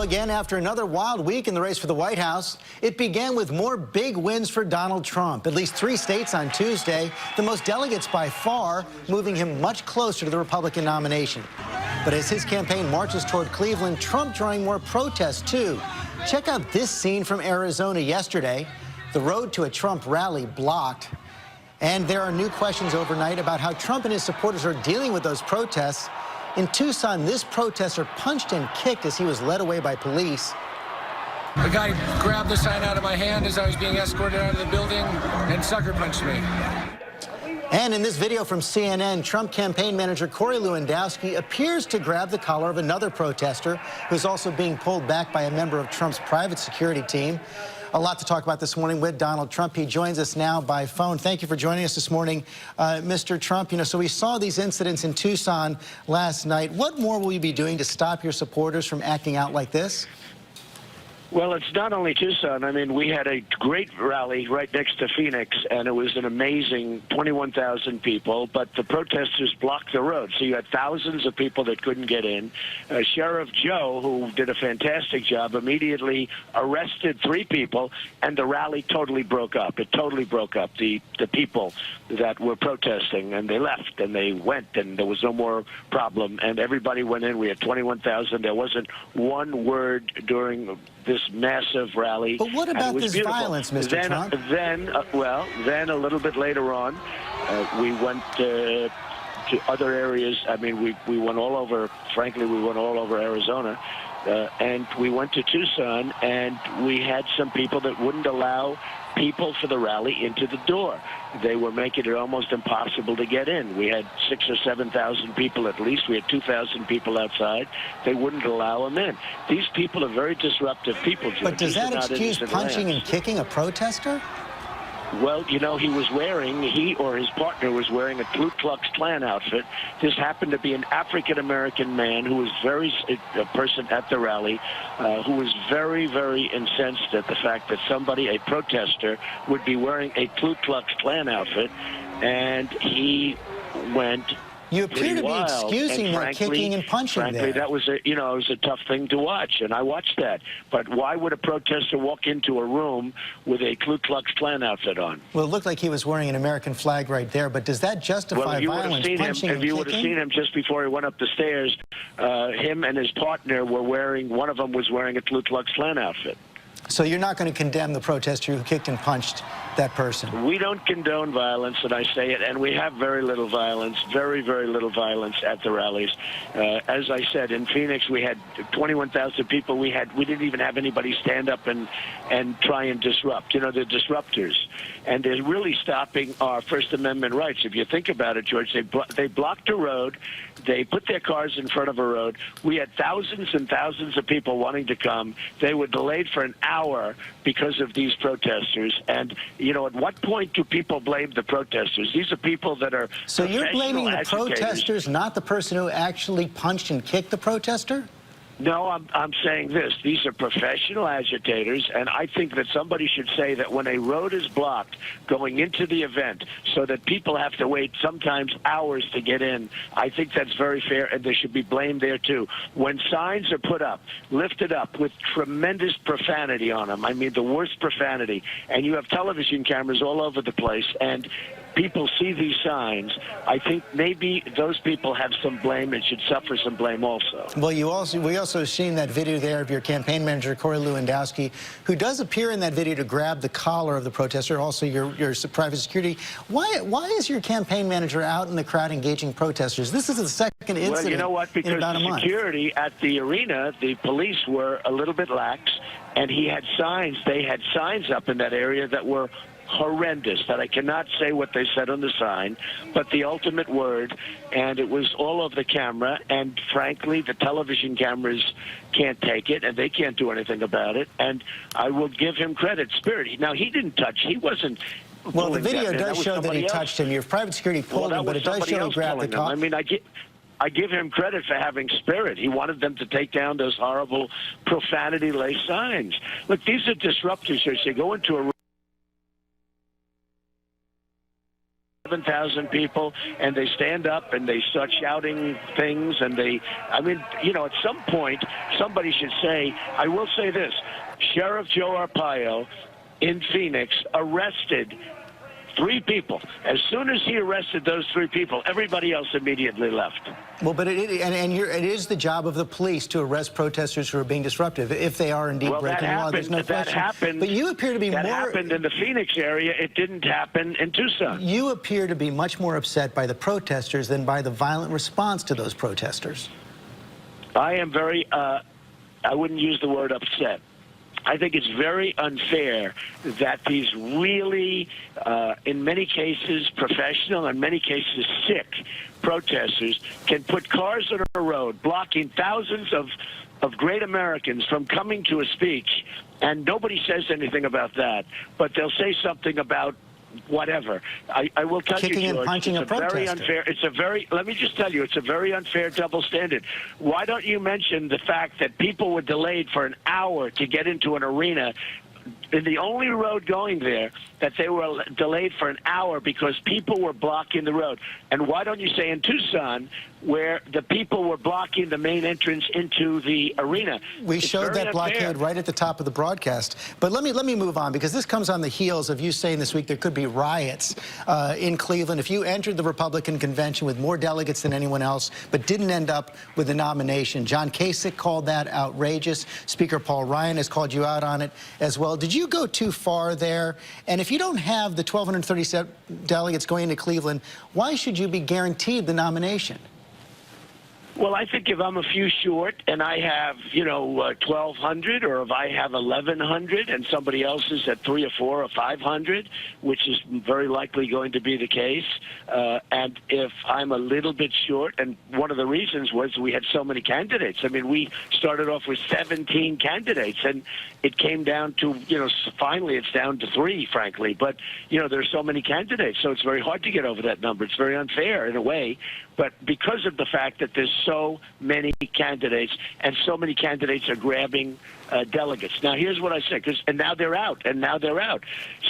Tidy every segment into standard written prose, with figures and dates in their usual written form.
again, after another wild week in the race for the White House, it began with more big wins for Donald Trump. At least 3 states on Tuesday, the most delegates by far, moving him much closer to the Republican nomination. But as his campaign marches toward Cleveland, Trump drawing more protests, too. Check out this scene from Arizona yesterday. The road to a Trump rally blocked. And there are new questions overnight about how Trump and his supporters are dealing with those protests. In Tucson, this protester punched and kicked as he was led away by police. The guy grabbed the sign out of my hand as I was being escorted out of the building and sucker punched me. And in this video from CNN, Trump campaign manager Corey Lewandowski appears to grab the collar of another protester who's also being pulled back by a member of Trump's private security team. A lot to talk about this morning with Donald Trump. He joins us now by phone. Thank you for joining us this morning, Mr. Trump. So we saw these incidents in Tucson last night. What more will you be doing to stop your supporters from acting out like this? Well, it's not only Tucson. I mean, we had a great rally right next to Phoenix, and it was an amazing 21,000 people, but the protesters blocked the road. So you had thousands of people that couldn't get in. Sheriff Joe, who did a fantastic job, immediately arrested 3 people, and the rally totally broke up. It totally broke up. The people that were protesting, and they left, and they went, and there was no more problem, and everybody went in. We had 21,000. There wasn't one word during this massive rally. But what about this violence, Mr. Trump? Then a little bit later on, we went to other areas. I mean, we went all over, frankly, we went all over Arizona. And we went to Tucson, and we had some people that wouldn't allow people for the rally into the door. They were making it almost impossible to get in. We had 6,000 or 7,000 people at least. We had 2,000 people outside. They wouldn't allow them in. These people are very disruptive people, George. But does that excuse punching and kicking a protester? Well, he or his partner was wearing a Ku Klux Klan outfit. This happened to be an African-American man who was a person at the rally, who was very, very incensed at the fact that a protester, would be wearing a Ku Klux Klan outfit, and he went. You appear to be excusing their kicking and punching there. Frankly, that was it was a tough thing to watch, and I watched that. But why would a protester walk into a room with a Ku Klux Klan outfit on? Well, it looked like he was wearing an American flag right there, but does that justify violence, punching and kicking? If you would have seen him just before he went up the stairs, him and his partner were one of them was wearing a Ku Klux Klan outfit. So you're not going to condemn the protester who kicked and punched that person? We don't condone violence, and I say it, and we have very little violence, very, very little violence at the rallies. As I said, in Phoenix, we had 21,000 people. We didn't even have anybody stand up and try and disrupt. They're disruptors, and they're really stopping our First Amendment rights. If you think about it, George, they blocked a road. They put their cars in front of a road. We had thousands and thousands of people wanting to come. They were delayed for an hour because of these protesters. And, at what point do people blame the protesters? These are people that are So you're blaming the protesters, not the person who actually punched and kicked the protester? No, I'm saying this. These are professional agitators, and I think that somebody should say that when a road is blocked going into the event so that people have to wait sometimes hours to get in, I think that's very fair, and they should be blamed there, too. When signs are put up, lifted up with tremendous profanity on them, I mean the worst profanity, and you have television cameras all over the place, and people see these signs, I think maybe those people have some blame and should suffer some blame also. Well, we also seen that video there of your campaign manager, Corey Lewandowski, who does appear in that video to grab the collar of the protester, also your private security. Why is your campaign manager out in the crowd engaging protesters? This is the second incident. Well, you know what? Because the security at the arena, the police were a little bit lax, and he had signs. They had signs up in that area that were horrendous, that I cannot say what they said on the sign, but the ultimate word, and it was all over the camera, and frankly, the television cameras can't take it, and they can't do anything about it, and I will give him credit. Spirit. Now, he didn't touch, he wasn't. Well, the video does show that he touched him. Your private security pulled him, but it does show he grabbed the collar. I mean, I give him credit for having spirit. He wanted them to take down those horrible profanity-laced signs. Look, these are disruptors. They go into a 7,000 people, and they stand up and they start shouting things, and I mean, at some point, somebody should say, I will say this, Sheriff Joe Arpaio in Phoenix arrested 3 people. As soon as he arrested those 3 people, everybody else immediately left. Well, but it is the job of the police to arrest protesters who are being disruptive, if they are indeed breaking law. There's no question. That happened. But you appear to be that happened in the Phoenix area. It didn't happen in Tucson. You appear to be much more upset by the protesters than by the violent response to those protesters. I am very, I wouldn't use the word upset. I think it's very unfair that these really, in many cases, professional, in many cases, sick protesters can put cars on a road, blocking thousands of great Americans from coming to a speech, and nobody says anything about that. But they'll say something about whatever. I will tell Kicking you, George, and punching it's very unfair. Let me just tell you, it's a very unfair double standard. Why don't you mention the fact that people were delayed for an hour to get into an arena, in the only road going there, that they were delayed for an hour because people were blocking the road? And why don't you say in Tucson, where the people were blocking the main entrance into the arena? We showed that blockade right at the top of the broadcast. But let me move on, because this comes on the heels of you saying this week there could be riots in Cleveland if you entered the Republican convention with more delegates than anyone else, but didn't end up with the nomination. John Kasich called that outrageous. Speaker Paul Ryan has called you out on it as well. Did you go too far there? And if you don't have the 1,237 delegates going into Cleveland, why should you be guaranteed the nomination? Well, I think if I'm a few short and I have, 1,200, or if I have 1,100 and somebody else is at 300 or 400 or 500, which is very likely going to be the case, and if I'm a little bit short, and one of the reasons was we had so many candidates. I mean, we started off with 17 candidates, and it came down to, finally it's down to 3, frankly. But, there's so many candidates, so it's very hard to get over that number. It's very unfair in a way. But because of the fact that there's so many candidates, and so many candidates are grabbing delegates. Now, here's what I said, and now they're out,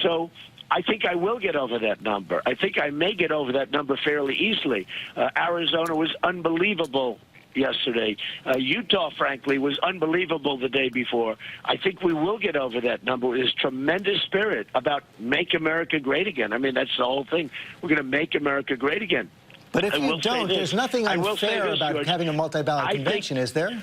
So I think I will get over that number. I think I may get over that number fairly easily. Arizona was unbelievable yesterday. Utah, frankly, was unbelievable the day before. I think we will get over that number. There's tremendous spirit about Make America Great Again. I mean, that's the whole thing. We're going to make America great again. But if you don't, there's nothing unfair about George, having a multi-ballot convention, is there?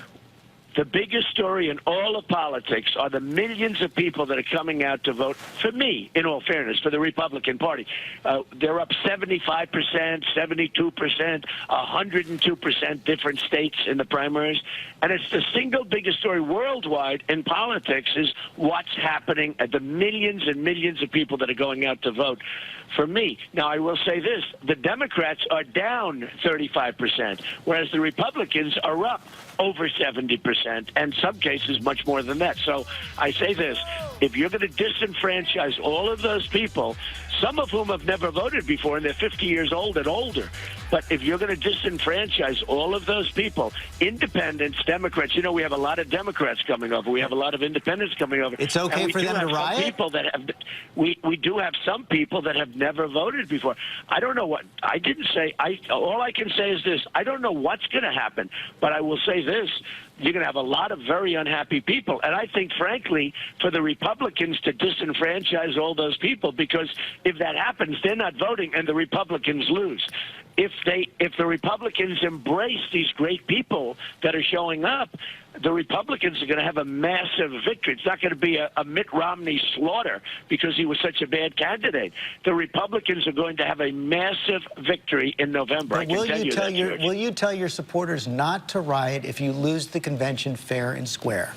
The biggest story in all of politics are the millions of people that are coming out to vote for me, in all fairness, for the Republican Party. They're up 75%, 72%, 102% different states in the primaries. And it's the single biggest story worldwide in politics is what's happening at the millions and millions of people that are going out to vote for me. Now, I will say this. The Democrats are down 35%, whereas the Republicans are up over 70%, and some cases much more than that. So I say this, if you're going to disenfranchise all of those people, some of whom have never voted before, and they're 50 years old and older, but if you're going to disenfranchise all of those people, independents, Democrats, we have a lot of Democrats coming over. We have a lot of independents coming over. It's okay for them to riot? We do have some people that have never voted before. I don't know what, I didn't say, all I can say is this, I don't know what's going to happen, but I will say this, you're going to have a lot of very unhappy people. And I think, frankly, for the Republicans to disenfranchise all those people, because if that happens, they're not voting and the Republicans lose. If the Republicans embrace these great people that are showing up, the Republicans are going to have a massive victory. It's not going to be a Mitt Romney slaughter because he was such a bad candidate. The Republicans are going to have a massive victory in November. I can tell you that, will you tell your supporters not to riot if you lose the convention fair and square?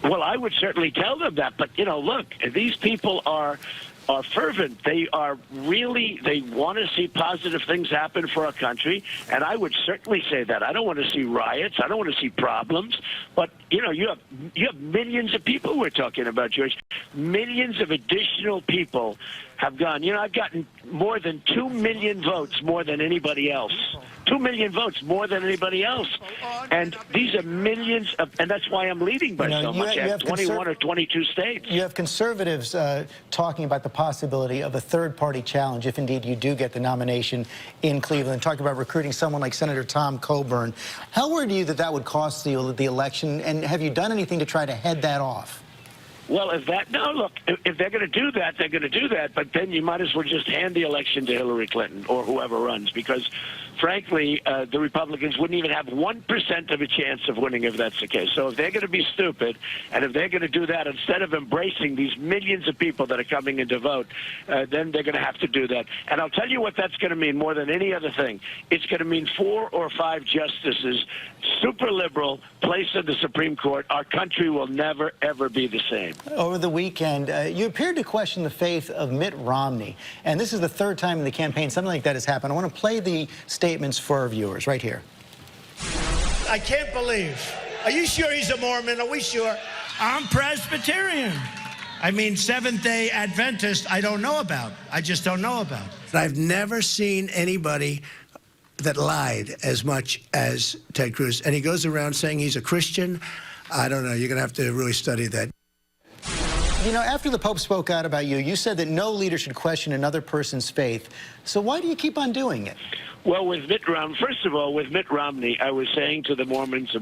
Well, I would certainly tell them that. But, look, these people are fervent. They are really, they want to see positive things happen for our country, and I would certainly say that. I don't want to see riots. I don't want to see problems. But, you have millions of people we're talking about, George. Millions of additional people have gone. You know, I've gotten more than 2 million votes more than anybody else. 2 million votes more than anybody else. And these are millions of, and that's why I'm leading by so much. I have 21 or 22 states. You have conservatives talking about the possibility of a third-party challenge if indeed you do get the nomination in Cleveland, talking about recruiting someone like Senator Tom Coburn. How worried are you that that would cost the election, and have you done anything to try to head that off? Well, if they're going to do that, they're going to do that. But then you might as well just hand the election to Hillary Clinton or whoever runs, because, frankly, the Republicans wouldn't even have 1% of a chance of winning if that's the case. So if they're going to be stupid, and if they're going to do that instead of embracing these millions of people that are coming in to vote, then they're going to have to do that. And I'll tell you what that's going to mean more than any other thing. It's going to mean 4 or 5 justices, super liberal, placed in the Supreme Court. Our country will never, ever be the same. Over the weekend, you appeared to question the faith of Mitt Romney, and this is the 3rd time in the campaign something like that has happened. I want to play the statements for our viewers right here. I can't believe. Are you sure he's a Mormon? Are we sure? I'm Presbyterian. I mean, Seventh-day Adventist, I don't know about. I just don't know about. I've never seen anybody that lied as much as Ted Cruz. And he goes around saying he's a Christian. I don't know. You're going to have to really study that. You know, after the Pope spoke out about you, you said that no leader should question another person's faith. So why do you keep on doing it? Well, with Mitt Romney, first of all, with Mitt Romney, I was saying to the Mormons are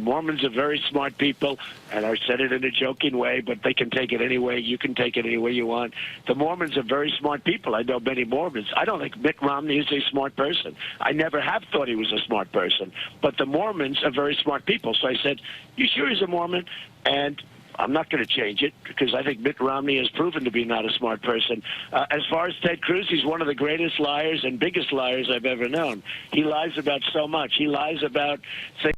very smart people, and I said it in a joking way, but they can take it any way. You can take it any way you want. The Mormons are very smart people. I know many Mormons. I don't think Mitt Romney is a smart person. I never have thought he was a smart person. But the Mormons are very smart people. So I said, you sure he's a Mormon? And I'm not going to change it, because I think Mitt Romney has proven to be not a smart person. As far as Ted Cruz, he's one of the greatest liars and biggest liars I've ever known. He lies about so much. He lies about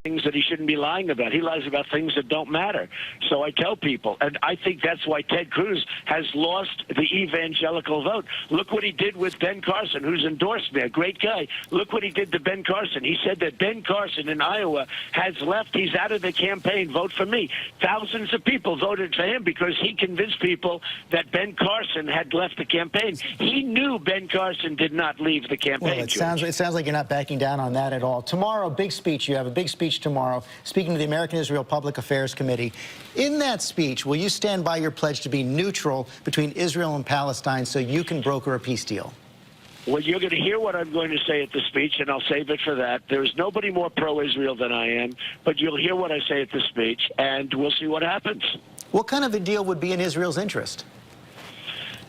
things that he shouldn't be lying about. He lies about things that don't matter. So I tell people, and I think that's why Ted Cruz has lost the evangelical vote. Look what he did with Ben Carson, who's endorsed me, a great guy. Look what he did to Ben Carson. He said that Ben Carson in Iowa has left. He's out of the campaign. Vote for me. Thousands of people voted for him because he convinced people that Ben Carson had left the campaign. He knew Ben Carson did not leave the campaign. Well, it sounds like you're not backing down on that at all. Tomorrow, big speech. You have a big speech tomorrow, speaking to the American-Israel Public Affairs Committee. In that speech, will you stand by your pledge to be neutral between Israel and Palestine so you can broker a peace deal? Well, you're going to hear what I'm going to say at the speech, and I'll save it for that. There's nobody more pro-Israel than I am, but you'll hear what I say at the speech, and we'll see what happens. What kind of a deal would be in Israel's interest?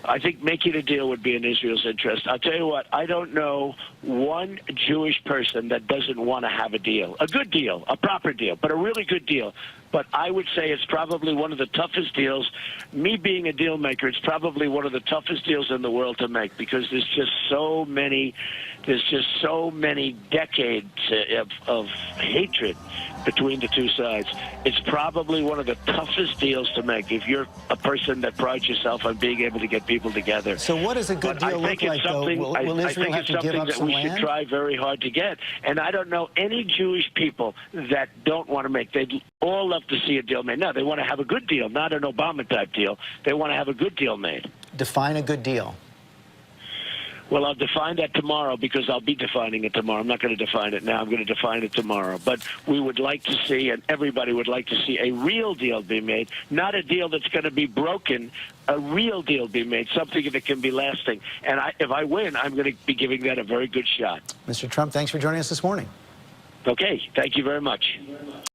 I think making a deal would be in Israel's interest. I'll tell you what, I don't know one Jewish person that doesn't want to have a deal. A good deal, a proper deal, but a really good deal. But I would say it's probably one of the toughest deals. Me being a deal maker, it's probably one of the toughest deals in the world to make, because there's just so many decades of hatred between the two sides. It's probably one of the toughest deals to make if you're a person that prides yourself on being able to get people together. So what does a good deal look like, though? Will Israel have to give up some land? We should try very hard to get. And I don't know any Jewish people that don't want to make. They'd all love to see a deal made. No, they want to have a good deal, not an Obama-type deal. They want to have a good deal made. Define a good deal. Well, I'll define that tomorrow, because I'll be defining it tomorrow. I'm not going to define it now. I'm going to define it tomorrow. But we would like to see, and everybody would like to see, a real deal be made, not a deal that's going to be broken, a real deal be made, something that can be lasting. And if I win, I'm going to be giving that a very good shot. Mr. Trump, thanks for joining us this morning. Okay. Thank you very much.